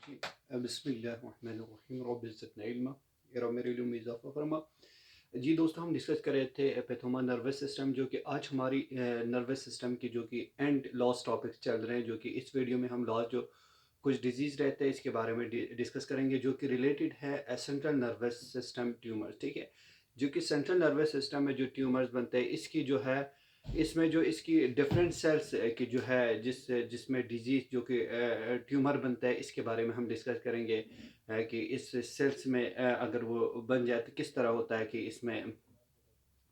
जी, बिस्मिल्लाहिर्रहमानिर्रहीम रब्बिज़ ज़िदनी इल्मा या रब मेरे इल्म में इज़ाफ़ा फ़रमा। जी दोस्तों, हम डिस्कस कर रहे थे पैथोमा नर्वस सिस्टम, जो कि आज हमारी नर्वस सिस्टम की जो कि एंड लास्ट टॉपिक्स चल रहे हैं, जो कि इस वीडियो में हम लास्ट जो कुछ डिजीज़ रहते हैं इसके बारे में डिस्कस करेंगे, जो कि रिलेटेड है सेंट्रल नर्वस सिस्टम ट्यूमर्स। ठीक है, जो कि सेंट्रल नर्वस सिस्टम में जो ट्यूमर्स बनते हैं इसकी जो है इसमें जो इसकी डिफरेंट सेल्स की जो है जिसमें डिजीज जो कि ट्यूमर बनता है इसके बारे में हम डिस्कस करेंगे, कि इस सेल्स में अगर वो बन जाए तो किस तरह होता है, कि इसमें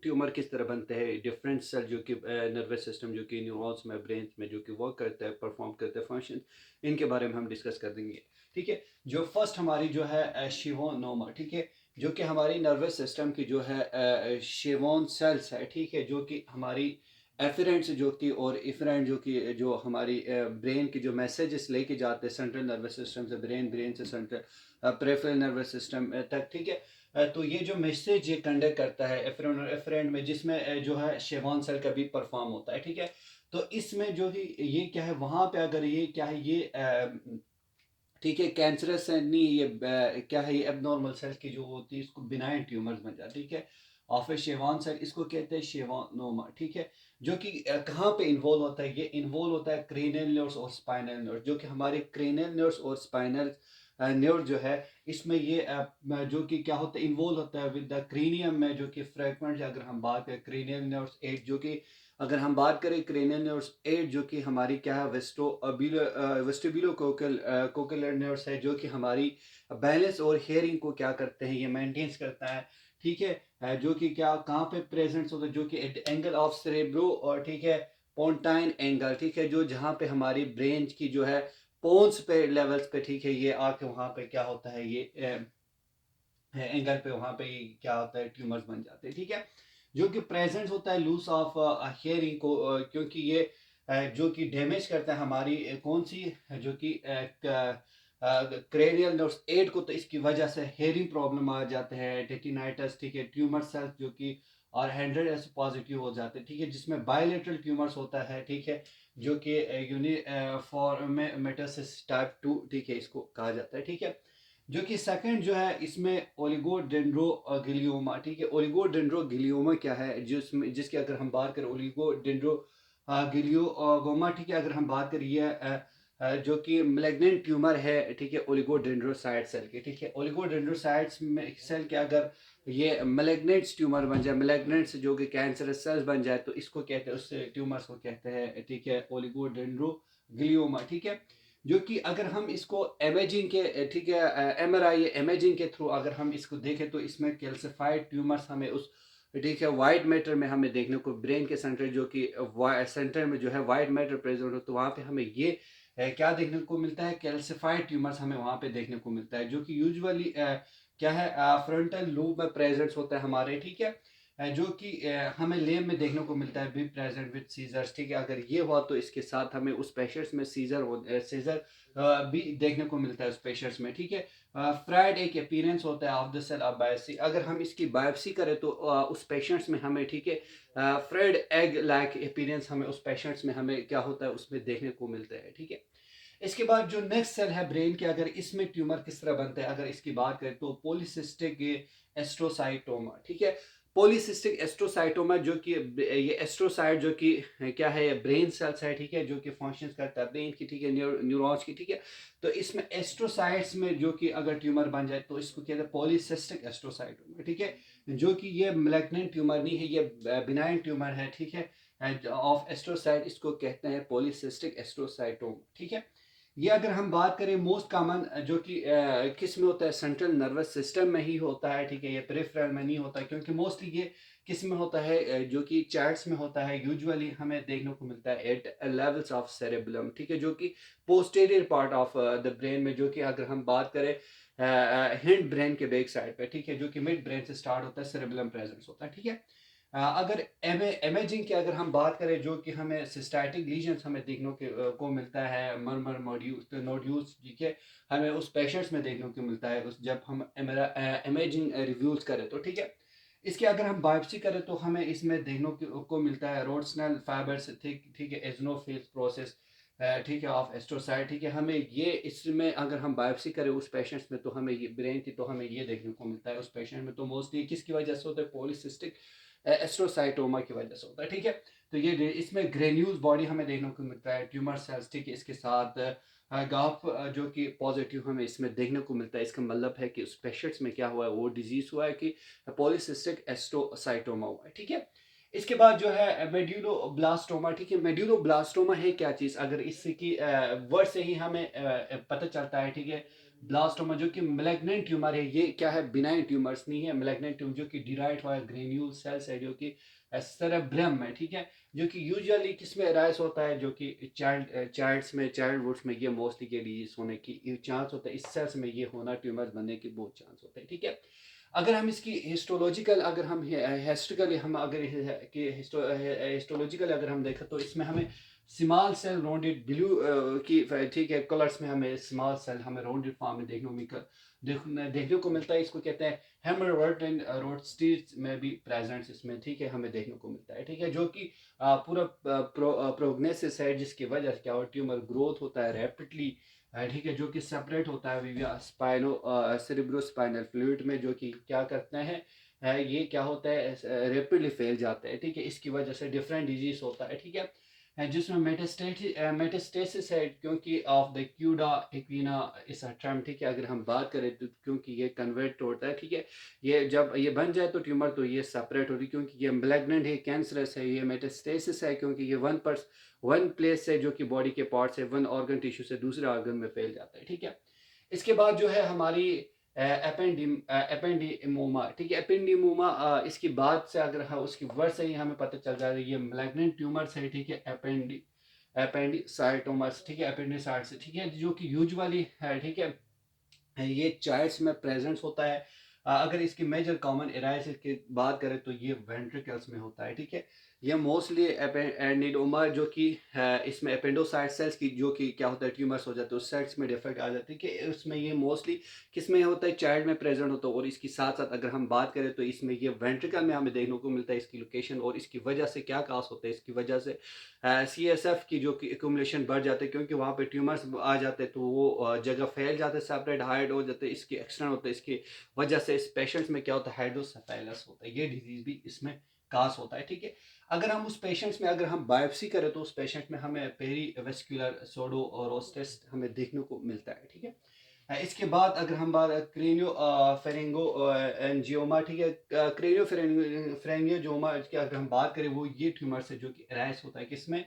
ट्यूमर किस तरह बनते हैं, डिफरेंट सेल जो कि नर्वस सिस्टम जो कि न्यूरॉन्स में ब्रेन में जो कि वर्क करता है, परफॉर्म करता है फंक्शन, इनके बारे में हम डिस्कस कर देंगे। ठीक है, जो फर्स्ट हमारी जो है शिवोनोमा। ठीक है, जो कि हमारी नर्वस सिस्टम की जो है शिवोन सेल्स है। ठीक है, जो कि हमारी एफरेंट्स जो कि और इफरेंट जो कि जो हमारी ब्रेन की जो मैसेजेस लेके जाते हैं सेंट्रल नर्वस सिस्टम से ब्रेन, ब्रेन से सेंट्रल पेरिफेरल नर्वस सिस्टम तक। ठीक है, तो ये जो मैसेज ये कंडक्ट करता है एफरेंट और एफरेंट में, जिसमें जो है शेवॉन सेल का भी परफॉर्म होता है। ठीक है, तो इसमें जो ही ये क्या है, वहां पे अगर ये क्या है, ये ठीक है कैंसरस है नहीं, ये क्या है, ये एबनॉर्मल सेल की जो होती है इसको बिनाइन ट्यूमर्स बन जाती है। ठीक है, ऑफ ए शेवान सेल, इसको कहते हैं शेवानोमा। ठीक है, जो कि कहाँ पे इन्वॉल्व होता है, ये इन्वॉल्व होता है क्रेनियल नर्व्स और स्पाइनल नर्व्स, जो कि हमारे क्रेनियल नर्व्स और स्पाइनल नर्व जो है इसमें ये जो कि क्या होता है, इन्वॉल्व होता है विद द क्रेनियम में, जो कि फ्रेगमेंट अगर हम बात करें क्रेनियल नर्व्स 8, जो कि अगर हम बात करें क्रेनियल नर्व्स 8 जो कि हमारी क्या है वेस्टिबुलो कोकल नर्व्स है, जो कि हमारी बैलेंस और हेयरिंग को क्या करते हैं, ये मेंटेन्स करता है। ठीक है, जो कि क्या कहाँ पे प्रेजेंट होता है, जो कि एट एंगल ऑफ सेरेब्रो, और ठीक है पोन्टाइन एंगल। ठीक है, जो जहाँ पे हमारी ब्रेन की जो है पोन्स पे लेवल्स पे, ठीक है, ये आके वहाँ पे क्या होता है, ये एंगल पे वहाँ पे क्या होता है, ट्यूमर्स बन जाते हैं। ठीक है, जो कि प्रेजेंट होता है लूस ऑफ हेयरिंग को, क्योंकि ये जो कि डैमेज करता है हमारी कौन सी जो कि क्रेनियल नर्व्स 8 को, तो इसकी वजह से हेयरिंग प्रॉब्लम आ जाते हैं, टेटिनाइटिस। ठीक है, ट्यूमर सेल्स जो कि और 100 ऐसे पॉजिटिव हो जाते हैं। ठीक है, जिसमें बायलेटरल ट्यूमर्स होता है। ठीक है, जो कि यूनिफॉर्म मेटासिस टाइप 2, ठीक है, इसको कहा जाता है। ठीक है, जो कि सेकंड जो है इसमें ओलिगोडेंड्रोगिलियोमा। ठीक है, ओलिगोडेंड्रोगिलियोमा क्या है, जिसकी अगर हम बात करें ओलिगोडेंड्रोगिलियोमा, ठीक है, अगर हम बात करें ये जो कि मैलिग्नेंट ट्यूमर है। ठीक है, ओलिगोडेंड्रोसाइट सेल के। ठीक है, ओलिगोडेंड्रोसाइट्स सेल के अगर ये मैलिग्नेंट ट्यूमर बन जाए, मैलिग्नेंट जो कि कैंसरस सेल्स बन जाए, तो इसको कहते हैं, उस ट्यूमर्स को कहते हैं, ठीक है, ओलिगोडेंड्रोगिलियोमा। ठीक है, जो कि अगर हम इसको इमेजिंग के, ठीक है, एमआरआई इमेजिंग के थ्रू अगर हम इसको देखें, तो इसमें कैल्सिफाइड ट्यूमर्स हमें उस, ठीक है, वाइट मैटर में हमें देखने को, ब्रेन के सेंटर जो कि सेंटर में जो है वाइट मैटर प्रेजेंट हो, तो वहाँ पे हमें ये क्या देखने को मिलता है, कैल्सिफाइड ट्यूमर्स हमें वहाँ पे देखने को मिलता है, जो कि यूजुअली क्या है फ्रंटल लोब में प्रेजेंट होता है हमारे। ठीक है, जो कि हमें लेम में देखने को मिलता है, बी प्रेजेंट विद सीजर्स। ठीक है, अगर ये हुआ तो इसके साथ हमें उस पेशेंट्स में सीजर भी देखने को मिलता है उस पेशेंट्स में। ठीक है, फ्राइड एक अपीयरेंस होता है of the cell of biopsy, अगर हम इसकी बायोप्सी करें तो उस पेशेंट्स में हमें, ठीक है, फ्राइड एग लाइक अपीयरेंस हमें उस पेशेंट्स में हमें क्या होता है उसमें देखने को मिलता है। ठीक है, इसके बाद जो नेक्स्ट सेल है ब्रेन के, अगर इसमें ट्यूमर किस तरह बनता है, अगर इसकी बात करें तो पॉलीसिस्टिक एस्ट्रोसाइटोमा। ठीक है, पॉलीसिस्टिक एस्ट्रोसाइटोमा, जो कि ये एस्ट्रोसाइट जो कि क्या है, ये ब्रेन सेल्स है। ठीक है, जो कि फंक्शंस करता है ब्रेन की, ठीक है, न्यूरॉन्स की। ठीक है, तो इसमें एस्ट्रोसाइट्स में जो कि अगर ट्यूमर बन जाए तो इसको कहते हैं पॉलीसिस्टिक एस्ट्रोसाइटोमा। ठीक है, जो कि ये मैलिग्नेंट ट्यूमर नहीं है, ये बिनाइन ट्यूमर है। ठीक है, ऑफ एस्ट्रोसाइट, इसको कहते हैं पॉलीसिस्टिक एस्ट्रोसाइटोमा। ठीक है, ये अगर हम बात करें मोस्ट कॉमन जो कि किस में होता है, सेंट्रल नर्वस सिस्टम में ही होता है। ठीक है, ये पेरिफेरल में नहीं होता, क्योंकि मोस्टली ये किस में होता है, जो कि चार्ट्स में होता है, यूजुअली हमें देखने को मिलता है एट लेवल्स ऑफ सेरेबलम। ठीक है, जो कि posterior part of the brain में, जो कि अगर हम बात करें हिंड ब्रेन के बैक साइड पे। ठीक है, जो कि मिड ब्रेन से स्टार्ट होता है, सेरेबलम प्रेजेंस होता है। ठीक है, अगर इमेजिंग की अगर हम बात करें, जो कि हमें सिस्टैटिक लीजन्स हमें देखने को मिलता है, मरमर नोड्यूल्स। ठीक है, हमें उस पेशेंट्स में देखने को मिलता है उस जब हम इमेजिंग रिव्यूज करें तो। ठीक है, इसके अगर हम बायोप्सी करें तो हमें इसमें देखने को मिलता है रोडस्नल फाइबर्स। ठीक ठीक है, एजनोफिल प्रोसेस, ठीक है, ऑफ एस्ट्रोसाइट, ठीक है। हमें ये इसमें अगर हम बायोप्सी करें उस पेशेंट्स में तो हमें ये ब्रेन की, तो हमें ये देखने को मिलता है उस पेशेंट में, तो मोस्टली किसकी वजह से होता है, पॉलीसिस्टिक एस्ट्रोसाइटोमा की वजह से होता है, ठीक है। तो ये इसमें ग्रेन्यूल्स बॉडी हमें देखने को मिलता है, ट्यूमर सेल्स, ठीक है। इसके साथ गाफ जो कि पॉजिटिव हमें इसमें देखने को मिलता है। इसका मतलब है कि उस पेशेंट्स में क्या हुआ है, वो डिजीज हुआ है कि पॉलीसिस्टिक एस्ट्रोसाइटोमा हुआ है, ठीक है। इसके बाद जो है मेड्यूलोब्लास्टोमा, ठीक है। मेड्यूलोब्लास्टोमा है क्या चीज़, अगर इसकी वर्ड से ही हमें पता चलता है, ठीक है। ब्लास्टोमा जो कि मैलिग्नेंट ट्यूमर है, ये क्या है, बिनाइन ट्यूमर्स नहीं है। मैलिग्नेंट ट्यूमर जो कि डिराइव हुआ है ग्रेन्यूल सेल्स है, जो कि सेरेब्रम में, ठीक है। जो कि यूजुअली किस में राइज होता है, जो कि चाइल्ड्स में ये मोस्टली के डिजीज होने की चांस होता है। इस सेल्स में ये होना, ट्यूमर बनने की बहुत चांस होता है, ठीक है। अगर हम इसकी हिस्टोलॉजिकल, अगर हम हिस्ट्रिकली हम अगर हिस्टोलॉजिकल अगर हम देखें तो इसमें हमें स्मॉल सेल राउंडेड ब्लू की, ठीक है, कलर्स में हमें स्मॉल सेल हमें राउंडेड फॉर्म में देखने को मिलता है। इसको कहते हैं हेमरॉइड एंड रोडस्टीज में भी प्रेजेंट्स इसमें, ठीक है, हमें देखने को मिलता है, ठीक है। जो कि पूरा प्रोग्नेसिस है, जिसकी वजह से क्या हो, ट्यूमर ग्रोथ होता है रैपिडली, ठीक है। जो कि सेपरेट होता है विविया स्पाइनो सेरिब्रोस्पाइनल फ्लूइड में, जो कि क्या करते हैं, ये क्या होता है, रैपिडली फैल जाता है, ठीक है। इसकी वजह से डिफरेंट डिजीज होता है, ठीक है। जिसमें मेटास्टेसिस है, क्योंकि ऑफ द क्यूडा इक्विना इस टर्म, ठीक है। अगर हम बात करें तो क्योंकि ये कन्वर्ट होता है, ठीक है। ये जब ये बन जाए तो ट्यूमर, तो ये सेपरेट होती है, क्योंकि ये मैलिग्नेंट है, कैंसरस है। ये मेटास्टेसिस है क्योंकि ये वन प्लेस से, जो कि बॉडी के पार्ट से, वन ऑर्गन टिश्यू से दूसरे ऑर्गन में फैल जाता है, ठीक है। इसके बाद जो है हमारी एपेंडिमोमा, ठीक है। एपेंडिमोमा इसकी बात से अगर हम उसकी वर्ड से ही हमें पता चल जाए, ये मैलिग्नेंट ट्यूमर्स है, ठीक है। एपेंडिसाइटोमस, ठीक है, एपेंडिसाइट्स, ठीक है, जो कि यूजुअली है, ठीक है, ये चाइल्ड्स में प्रेजेंट होता है। अगर इसकी मेजर कॉमन एराइज की बात करें तो ये वेंट्रिकल्स में होता है, ठीक है। ये मोस्टली एपेंडिडोमा, जो कि इसमें एपेंडोसाइट सेल्स की, जो कि क्या होता है, ट्यूमर्स हो जाते हैं उस सेल्स में डिफेक्ट आ जाती है, कि उसमें ये मोस्टली किस में होता है, चाइल्ड में प्रेजेंट होता है। और इसकी साथ साथ अगर हम बात करें तो इसमें ये वेंट्रिकल में हमें देखने को मिलता है इसकी लोकेशन। और इसकी वजह से क्या काज होता है, इसकी वजह से CSF की जो कि एक्यूमुलेशन बढ़ जाते हैं, क्योंकि वहाँ पे ट्यूमर्स आ जाते हैं, तो वो जगह फैल जाते हैं, सेपरेट हाइड हो जाते हैं, इसकी एक्सटेंड होता है। इसकी वजह से इस पेशेंट्स में क्या होता है, हाइड्रोसेफेलस होता है, ये डिजीज भी इसमें काज होता है, ठीक है। अगर हम उस पेशेंट्स में अगर हम बायोप्सी करें तो उस पेशेंट में हमें पेरीवेस्कुलर सोडोरोस्टेस्ट हमें देखने को मिलता है, ठीक है। इसके बाद अगर हम बात क्रेनियो फेरेंगो एंजियोमा, ठीक है, क्रेनियो फेरेंजियोमा की अगर हम बात करें, वो ये ट्यूमर से जो कि अराइज होता है किसमें,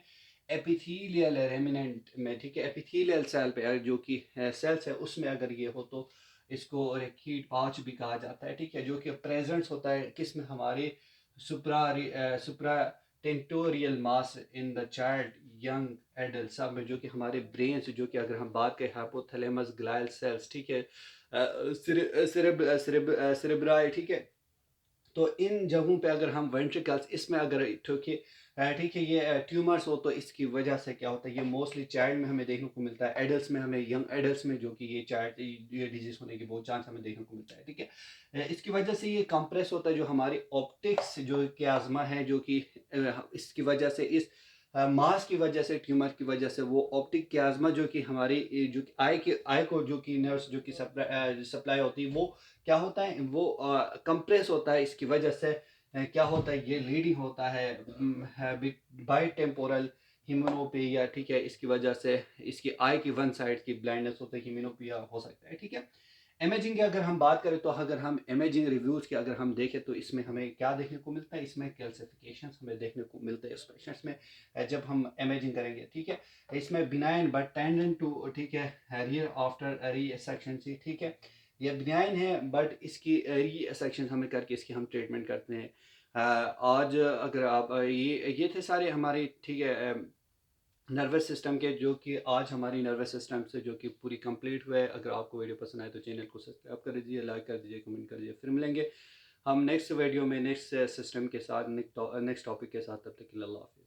एपिथेलियल रेमिनेंट में, ठीक है। एपिथेलियल सेल पे जो कि सेल्स है उसमें अगर ये हो तो इसको रेखीड पाँच भी कहा जाता है, ठीक है। जो कि प्रेजेंट होता है किसमें, हमारे supratentorial mass in the child young adult सब में, जो कि हमारे ब्रेन से, जो कि अगर हम बात करें हाइपोथैलेमस ग्लाइल सेल्स, ठीक है, सिरेब्राई, ठीक है। तो इन जगहों पे अगर हम वेंट्रिकल्स इसमें अगर ठीक है, ये ट्यूमर्स हो तो इसकी वजह से क्या होता है, ये मोस्टली चाइल्ड में हमें देखने को मिलता है, एडल्ट्स में हमें, यंग एडल्ट्स में, जो कि ये चाइल्ड ये डिजीज होने की बहुत चांस हमें देखने को मिलता है, ठीक है। इसकी वजह से ये कंप्रेस होता है जो हमारी ऑप्टिक्स जो क्याज्मा है, जो कि इसकी वजह से इस मास की वजह से, ट्यूमर की वजह से, वो ऑप्टिक क्याज्मा जो कि हमारी जो कि आई को जो कि नर्व्स जो कि सप्लाई होती है, वो क्या होता है, वो कंप्रेस होता है। इसकी वजह से क्या होता है, ये लीडिंग होता है बाई टेम्पोरल हिमोनोपिया, ठीक है। इसकी वजह से इसकी आई की वन साइड की ब्लाइंडनेस होता है, हिमोनोपिया हो सकता है, ठीक है। इमेजिंग की अगर हम बात करें तो अगर हम इमेजिंग रिव्यूज की अगर हम देखें तो इसमें हमें क्या देखने को मिलता है, इसमें कैल्सिफिकेशन हमें देखने को मिलते हैं उस पेशेंट्स में जब हम इमेजिंग करेंगे, ठीक है। इसमें बिनाइन बट टेंडेंट टू, ठीक है, रियर आफ्टर रीसेक्शन, ठीक है। ये बिनाइन है बट इसकी रीसेक्शन हमें करके इसकी हम ट्रीटमेंट करते हैं। आज अगर आप ये थे सारे हमारे, ठीक है, नर्वस सिस्टम के, जो कि आज हमारी नर्वस सिस्टम से जो कि पूरी कंप्लीट हुआ है। अगर आपको वीडियो पसंद आए तो चैनल को सब्सक्राइब कर दीजिए, लाइक कर दीजिए, कमेंट कर दीजिए। फिर मिलेंगे हम नेक्स्ट वीडियो में नेक्स्ट सिस्टम के साथ, नेक्स्ट टॉपिक के साथ। तब तक के लिए अल्लाह हाफिज़।